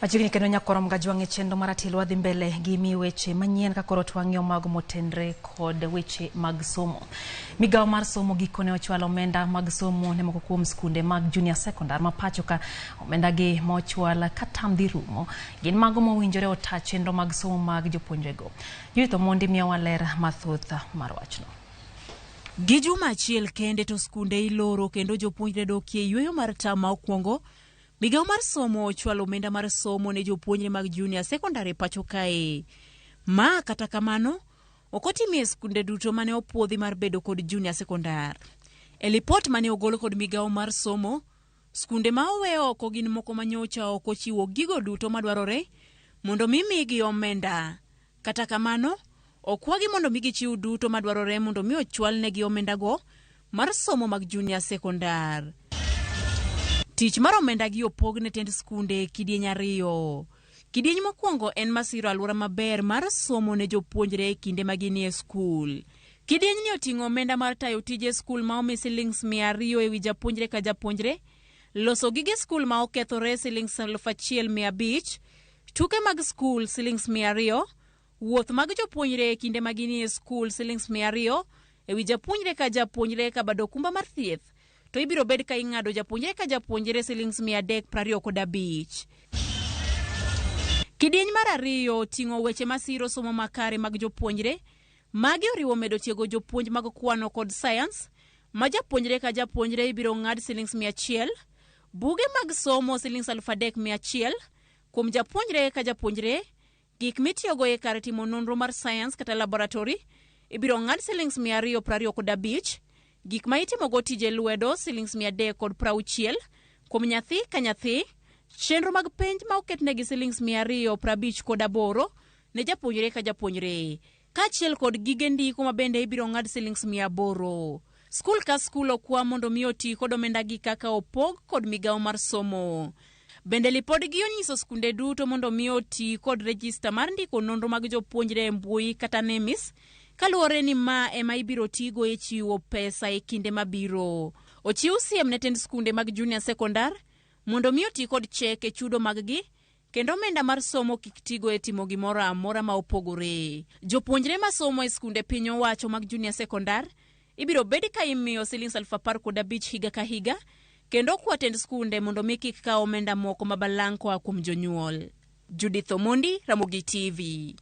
Machiegni kendo nyakorom gajwang' e chenro mar achiel wadhi mbele gi miyo weche manyien ka koro twang'io mago motenre kod weche mag somo. Migao mar somo gikone ochwalo omenda mag somo ne moko kuom skunde mag junior secondary ma pacho ka omenda gi mochwal ka tam dhi rumo gin mago mowinjore ota chenro mag somo mag jopuonjrego. Judith Omondi miyowa ler mathoth mar wachno. Gi juma achiel kende to skunde iloro kendo jopuonjre dokie yweyo mar tam ma okwongo. Migao mar somo ochwalo omenda mar somo ne jopuonjre mag junior secondary pacho kae. Ma kata kamano okotimie skunde duto mane opuodhi mar bedo kod junior secondary. E lipot mane ogol kod migao mar somo, skunde ma owe oko gin moko manyocha oko chiwo gigo duto madwarore mondo migi omenda. Kata kamano okwagi mondo migi chiw duto madwarore mondo mi ochwal negi omenda go mar somo mag junior secondary. Tich mar omenda gi opog ne tend skunde kidieny ariyo. Kidieny mokwongo en masiro alwora maber mar somo ne jopuonjre e kinde maginie skul. Kidieny ni oting'o omenda mar tayo tije skul ma omi silings 200 ewi japuonjre ka japuonjre, loso gige skul ma okethore silings 1,500, tuke mag skul silings 200, wuoth mag jopuonjre e kinde maginie skul silings 200 ewi japuonjre ka bado okumba mar thieth. To ibiro bed ka ing'ado japuonjre ka japuonjre silings 325. Kidieny mar ariyo ting'o weche masiro somo makare mag jopuonjre. Magi oriwo medo tiego jopuonj mag kwano kod science. Ma japuonjre ka japuonjre ibiro ng'ad silings 100. Buge mag somo silings 3,100. Kuom japuonjre ka japuonjre, gik mitiyogo e kar timo nonro mar science kata laboratory ibiro ng'ad silings 225. Gik ma itimogo tije lwedo silings 360. Kuom nyathi ka nyathi, chenro mag penj ma oketnegi silings 258 ne japuonjre ka japuonjre. Kaachiel kod gige ndiko ma bende ibiro ng'ad silings 800. Skul ka skul okwa mondo mi oti kod omenda gi kaka opog kod migao mar somo. Bende lipodgi onyiso skunde duto mondo mi oti kod rejista mar ndiko nonro mag jopuonjre e mbui kata NEMIS, kaluwore ni ma ema ibiro tigo e chiwo pesa e kinde mabiro. Ochiw siem ne tend skunde mag junior secondary mondo mi oti kod chek e chudo mag gi, kendo omenda mar somo kik tigo e timo gimoro amora ma opogore. Jopuonjre ma somo e skunde piny owacho mag junior secondary ibiro bed ka imiyo silings 15,000 higa ka higa, kendo kwa tend skunde mondo mi kik kaw omenda moko mabalang' koa kuom jonyuol. Judith Omondi, Ramogi TV.